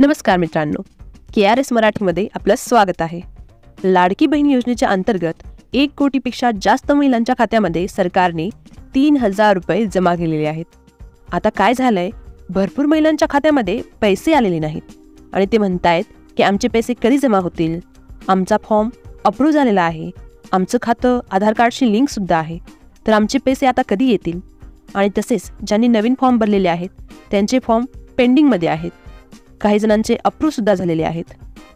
नमस्कार मित्रांनो, KRS मराठीमध्ये आपलं स्वागत आहे. लाडकी बहीण योजनेच्या अंतर्गत 1 कोटीपेक्षा जास्त महिलांच्या खात्यामध्ये सरकारने 3,000 रुपये जमा केलेले आहेत. आता काय झालंय, भरपूर महिलांच्या खात्यामध्ये पैसे आलेले नाहीत आणि ते म्हणतायत की आमचे पैसे कधी जमा होतील. आमचा फॉर्म अप्रूव्ह झालेला आहे, आमचं खातं आधार कार्डशी लिंकसुद्धा आहे, तर आमचे पैसे आता कधी येतील. आणि तसेच ज्यांनी नवीन फॉर्म भरलेले आहेत त्यांचे फॉर्म पेंडिंगमध्ये आहेत. काही जणांचे अप्रूव्हसुद्धा झालेले आहेत.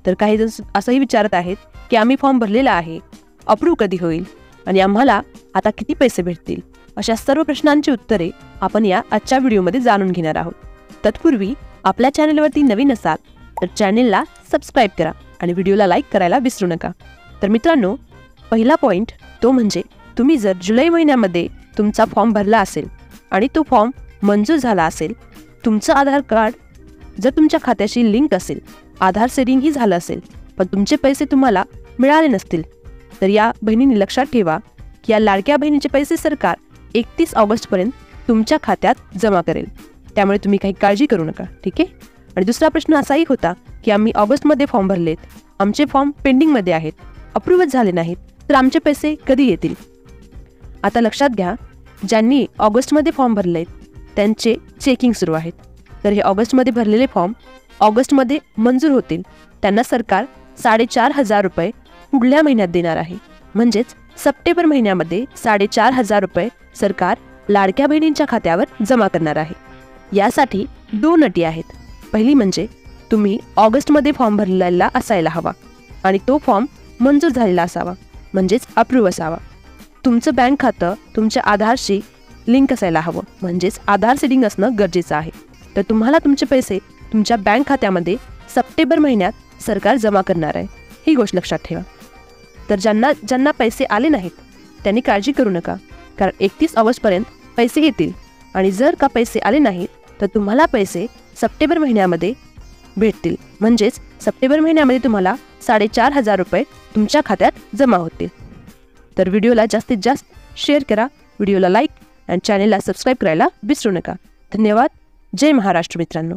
तर काही जण असंही विचारत आहेत की आम्ही फॉर्म भरलेला आहे, अप्रूव्ह कधी होईल आणि आम्हाला आता किती पैसे भेटतील. अशा सर्व प्रश्नांची उत्तरे आपण या आजच्या व्हिडिओमध्ये जाणून घेणार आहोत. तत्पूर्वी आपल्या चॅनलवरती नवीन असाल तर चॅनलला सबस्क्राईब करा आणि व्हिडिओला लाईक करायला विसरू नका. तर मित्रांनो, पहिला पॉईंट तो म्हणजे तुम्ही जर जुलै महिन्यामध्ये तुमचा फॉर्म भरला असेल आणि तो फॉर्म मंजूर झाला असेल, तुमचं आधार कार्ड जर तुमच्या खात्याशी लिंक असेल, आधार सेडिंगही झालं असेल, पण तुमचे पैसे तुम्हाला मिळाले नसतील, तर या बहिणींनी लक्षात ठेवा की या लाडक्या बहिणीचे पैसे सरकार 31 ऑगस्टपर्यंत तुमच्या खात्यात जमा करेल. त्यामुळे तुम्ही काही काळजी करू नका, ठीक आहे. आणि दुसरा प्रश्न असाही होता की आम्ही ऑगस्टमध्ये फॉर्म भरलेत, आमचे फॉर्म पेंडिंगमध्ये आहेत, अप्रूव्हच झाले नाहीत, तर आमचे पैसे कधी येतील. आता लक्षात घ्या, ज्यांनी ऑगस्टमध्ये फॉर्म भरलेत त्यांचे चेकिंग सुरू आहेत. तर हे ऑगस्टमध्ये भरलेले फॉर्म ऑगस्टमध्ये मंजूर होतील, त्यांना सरकार 4,500 रुपये पुढल्या महिन्यात देणार आहे. म्हणजेच सप्टेंबर महिन्यामध्ये 4,500 रुपये सरकार लाडक्या बहिणींच्या खात्यावर जमा करणार आहे. यासाठी 2 अटी आहेत. पहिली म्हणजे तुम्ही ऑगस्टमध्ये फॉर्म भरलेला असायला हवा आणि तो फॉर्म मंजूर झालेला असावा, म्हणजेच अप्रूव्ह असावा. तुमचं बँक खातं तुमच्या आधारशी लिंक असायला हवं, म्हणजेच आधार सेडिंग असणं गरजेचं आहे. तर तुम्हाला तुमचे पैसे तुमच्या बँक खात्यामध्ये सप्टेंबर महिन्यात सरकार जमा करणार आहे, ही गोष्ट लक्षात ठेवा. तर ज्यांना पैसे आले नाहीत त्यांनी काळजी करू नका, कारण 31 ऑगस्टपर्यंत पैसे येतील. आणि जर का पैसे आले नाहीत तर तुम्हाला पैसे सप्टेंबर महिन्यामध्ये भेटतील. म्हणजेच सप्टेंबर महिन्यामध्ये तुम्हाला 4,500 रुपये तुमच्या खात्यात जमा होतील. तर व्हिडिओला जास्तीत जास्त शेअर करा, व्हिडिओला लाईक आणि चॅनलला सबस्क्राईब करायला विसरू नका. धन्यवाद. जय महाराष्ट्र मित्रांनो.